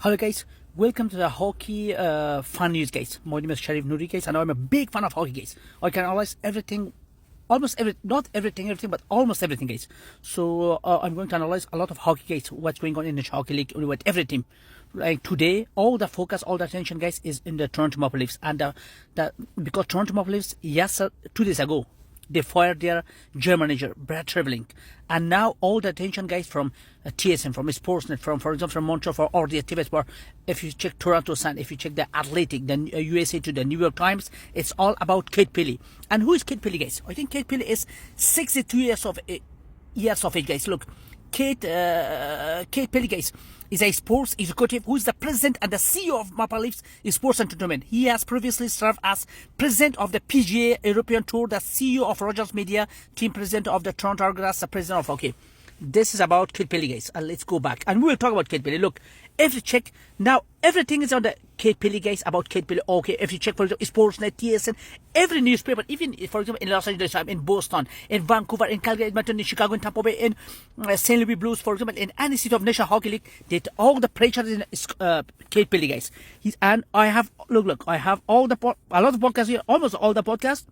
Hello guys, welcome to the hockey fun news guys. My name is Sharif Nouri guys, and I'm a big fan of hockey guys. I can analyze everything, not everything, but almost everything guys. So I'm going to analyze a lot of hockey guys, what's going on in the hockey league with every team. Like today, all the focus, all the attention guys is in the Toronto Maple Leafs, and because Toronto Maple Leafs, 2 days ago, they fired their general manager, Brad Trevelyan. And now all the attention guys from TSN, from Sportsnet, for example, from Montreal, or the TV Sport, if you check Toronto Sun, if you check the Athletic, the USA to the New York Times, it's all about Keith Pelley. And who is Keith Pelley guys? I think Keith Pelley is 62 years of age guys. Look, Keith Pelley guys is a sports executive who is the president and the CEO of Maple Leafs Sports Entertainment. He has previously served as president of the PGA European Tour, the CEO of Rogers Media, team president of the Toronto Argonauts, the president of This is about Keith Pelley guys. Let's go back and we will talk about Keith Pelley. Look, if you check now, everything is on the Keith Pelley guys, about Keith Pelley. Okay, if you check for example Sportsnet, TSN, every newspaper, even for example in Los Angeles, in Boston, in Vancouver, in Calgary, Edmonton, in Chicago, in Tampa Bay, in St. Louis Blues, for example, in any city of National Hockey League, all the pressure is in Keith Pelley guys. And I have look, I have a lot of podcasts here, almost all the podcasts.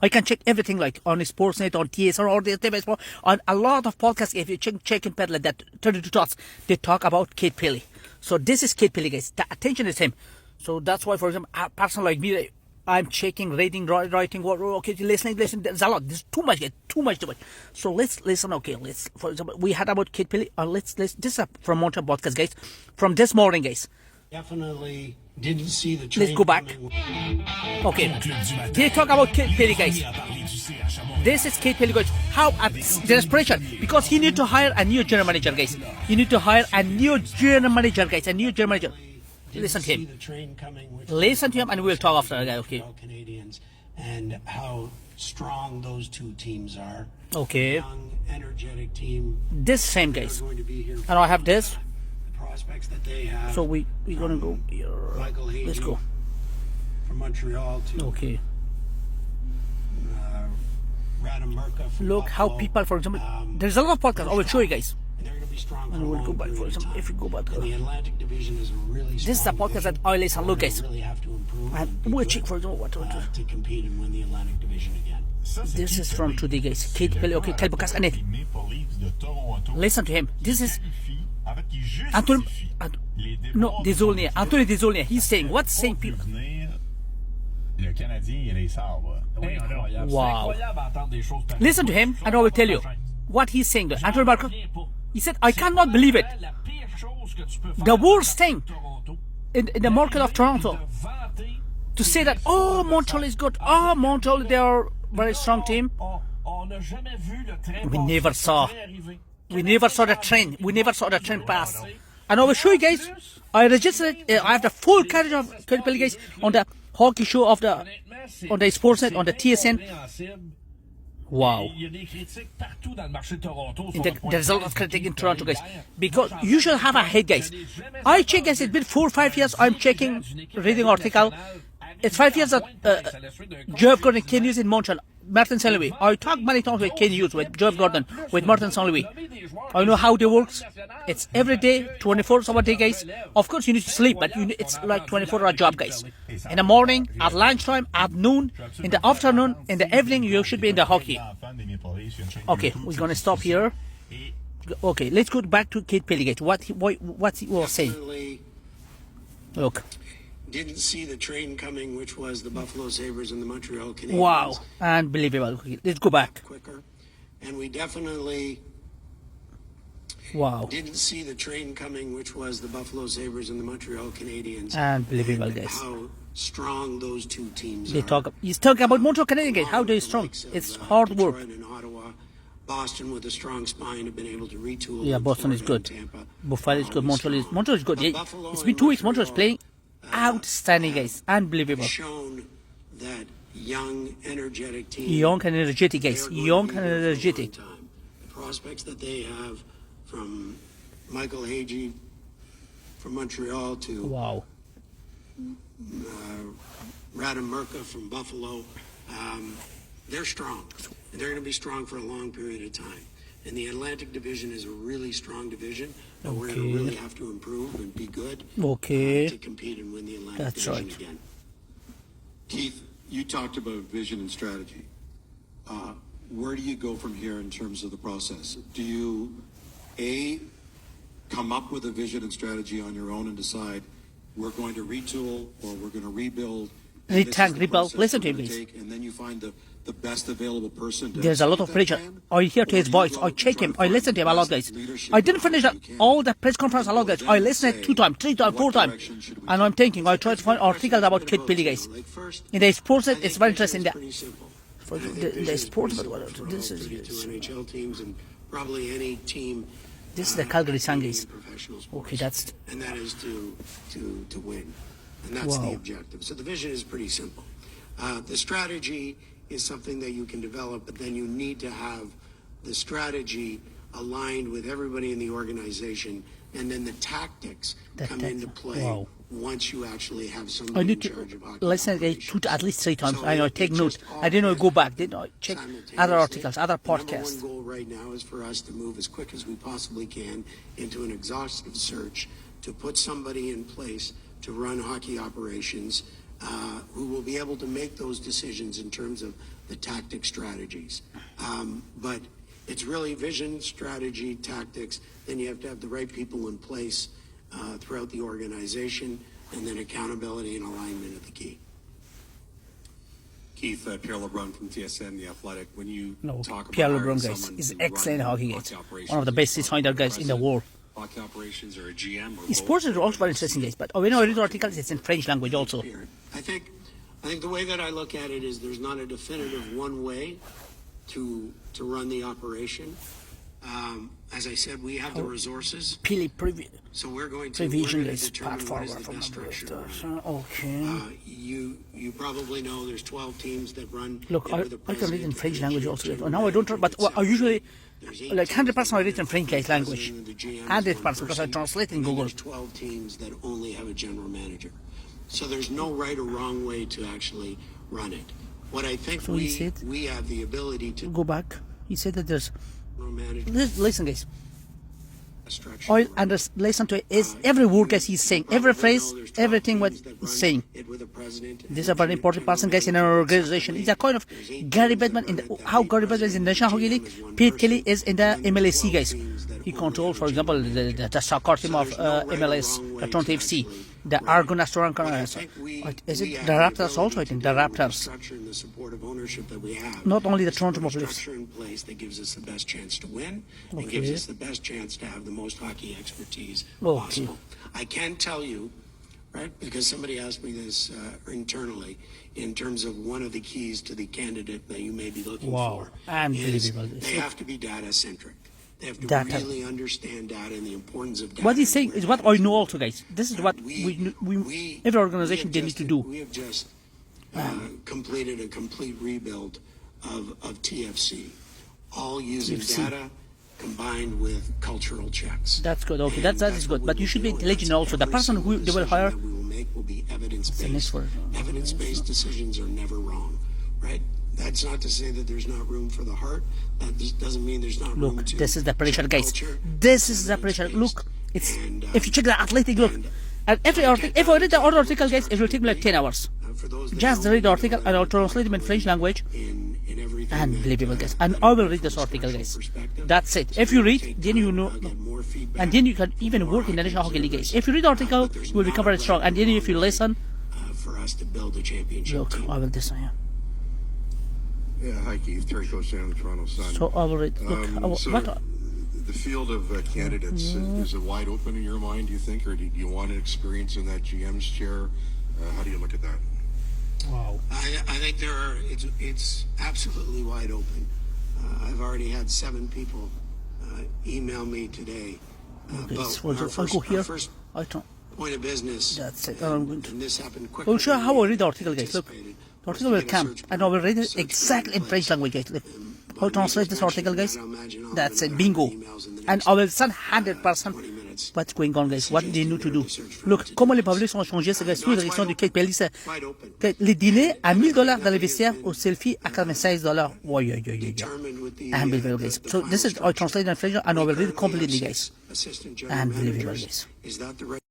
I can check everything like on Sportsnet, on TSN, or the TV Sport, on a lot of podcasts. If you check in Pedal, that 32 Thoughts, they talk about Keith Pelley. So this is Keith Pelley, guys. The attention is him. So that's why, for example, a person like me, I'm checking, reading, writing, okay, listening. There's a lot. There's too much, guys. Too much. So let's listen. Okay, for example, we had about Keith Pelley. Let's. This is from Montreal podcast, guys, from this morning, guys. Definitely didn't see the train. Let's go back. Okay, they talk about Keith Pelley, guys. This is Keith Pelley, guys. How there's pressure because he need to hire a new general manager, guys. He need to hire a new general manager, guys. A new general manager. Listen to him. Listen to him, and we'll talk after, guys. Okay. Canadians and how strong those two teams are. Okay. Young, energetic team. This same, guys. And I have this. Prospects that they have. So we're gonna go here. Let's go from Montreal to okay. Look how people, for example, there's a lot of podcasts. I will show you guys. And they're going to be strong. And we'll go back for example. If you go back, the Atlantic Division is a really. This is a podcast that I listen. Look, guys. Really have to improve. And we'll check for example what to compete and win the Atlantic Division again. This is from today, guys. Keith Pelley. Okay, quel podcast and it. Listen to him. This is. Anthony Desaulniers. He's saying, what's saying people? Wow. Listen to him and I will tell you what he's saying. Anthony Barker, he said, I cannot believe it. The worst thing in the market of Toronto to say that, oh, Montreal is good. Oh, Montreal, they are a very strong team. We never saw the train. We never saw the train pass. And I will show you guys. I registered. I have the full coverage of Keith Pelley guys on the hockey show on the Sportsnet, on the TSN. Wow. There's a lot of critics in Toronto, guys. Because you should have a head, guys. I check, guys. It's been 4 or 5 years. I'm checking, reading article. It's 5 years that Jeff Gordon can use in Montreal. Martin St. Louis. I talked many times with Ken Hughes, with Jeff Gordon, with Martin St. Louis. I know how they works. It's every day, 24 hours a day, guys. Of course, you need to sleep, but it's like 24-hour job, guys. In the morning, at lunchtime, at noon, in the afternoon, in the evening, you should be in the hockey. Okay, we're gonna stop here. Okay, let's go back to Keith Pelley, guys. What he was saying. Look. Didn't see the train coming, which was the Buffalo Sabres and the Montreal Canadiens. Wow, unbelievable. Okay, let's go back. Quicker, and we definitely didn't see the train coming, which was the Buffalo Sabres and the Montreal Canadiens. Unbelievable, and guys. How strong those two teams are. He's talking about Montreal Canadiens, guys. How they're strong. It's hard work. In Ottawa, Boston with a strong spine have been able to retool. Yeah, Boston is good. Buffalo is good. Montreal is good. Yeah, it's been 2 weeks. Montreal is playing outstanding, guys. Unbelievable. Shown that young, energetic team. Young and energetic, guys. Young and energetic. The prospects that they have from Michael Hagee from Montreal to Radim Murka from Buffalo, they're strong. And they're going to be strong for a long period of time. And the Atlantic division is a really strong division, but we're going to really have to improve and be good to compete and win the Atlantic division again. Keith, you talked about vision and strategy. Where do you go from here in terms of the process? Do you, A, come up with a vision and strategy on your own and decide we're going to retool or we're going to rebuild? Rebuild, listen to him, please. And then you find the best available person. There's a lot of pressure. I hear to his voice. I check him. I listen to him a lot, guys. I didn't finish all the press conference a lot, guys. I listened it 2 times, 3 times, 4 times. And I'm thinking, I try to find articles about Keith Pelley, guys. In the sports, it's very interesting. The sports, but this is NHL teams and probably any team. This is the Calgary Sun, guys. Okay, that's... And that is to win. And that's the objective. So the vision is pretty simple. The strategy is something that you can develop, but then you need to have the strategy aligned with everybody in the organization, and then the tactics come into play once you actually have somebody in charge of hockey. Listen to at least 3 times. I know, take note. I didn't go back. Didn't I check other articles, other podcasts. Our one goal right now is for us to move as quick as we possibly can into an exhaustive search to put somebody in place to run hockey operations who will be able to make those decisions in terms of the tactic strategies. But it's really vision, strategy, tactics. Then you have to have the right people in place throughout the organization, and then accountability and alignment are the key. Keith, Pierre LeBrun from TSN, The Athletic. When you talk about Pierre LeBrun, guys, is excellent hockey, guys. One of the best designer guys in the world. Hockey operations or a GM or sports is also very interesting, guys. But when I read articles, it's in French language also. I think the way that I look at it is there's not a definitive one way to run the operation. As I said, we have the resources. So we're going to determine what is the best structure. You probably know there's 12 teams that run. Look, I can read in French language also. Now I don't, but I usually, like 100% I read in French guys language. 100% because I translate in Google. There's 12 teams that only have a general manager. So there's no right or wrong way to actually run it. What I think we have the ability to go back. He said that there's. Listen, guys. I listen to every word, guys. He's saying every phrase, everything what he's saying. This is a very important person, guys, in our organization. He's a kind of Gary Bettman how Gary Bettman is in the National Hockey League. Pete Kelly is in the MLSC, guys. He controls, for example, the soccer team of MLS, the Toronto FC, the Argonauts Toronto. Is it the Raptors also? I think the Raptors. Not only the Toronto Maple Leafs. In place that gives us the best chance to win and gives us the best chance to have the most hockey expertise possible. I can tell you, right, because somebody asked me this internally, in terms of one of the keys to the candidate that you may be looking for, is they have to be data-centric. They have to really understand data and the importance of data. What he's saying is what I know also, guys. This is what we every organization they need to do. We have just completed a complete rebuild of TFC, all using data combined with cultural checks. That's good. Okay, that is good. But you should be intelligent also. The person who they will hire will be evidence-based. Evidence-based decisions are never wrong, right? That's not to say that there's not room for the heart. That doesn't mean there's not room to. This is the pressure, guys. This is the pressure. Look, it's if you check the athletic, look. And every article, if I read the other article, guys, it will take me like 10 hours. Just read the article and I'll translate them in French language. Unbelievable, guys. And I will read this article, guys. That's it. If you read, then you know. And then you can even work in the National Hockey League, guys. If you read the article, you will become very strong. And then if you listen. For us to build a championship. Look, I will design. Yeah, hi Keith, Terry Cosan, the Toronto Sun. So I will read. Look, the field of candidates, is it wide open in your mind, do you think, or do you want an experience in that GM's chair? How do you look at that? Wow. I think it's absolutely wide open. I've already had 7 people email me today. Our first point of business. That's it. And this happened quickly. I'll show how I read the article, guys. Look, the article will come, and I will read it exactly in French language, guys. Look, how to translate this article, guys. That's it. Bingo. And I will send 100% candidates. What's going on, guys? What they need to do? Look, comment les publics ont changé, c'est sous la direction de Keith Pelley. Wide open. Les dîners à $1000 dans les vestiaires, au selfie à $96. Determined with the, Unbelievable, guys. So this is I translate in French and I will read it completely, guys. Assistant General Unbelievable, Managers. guys. Is that the right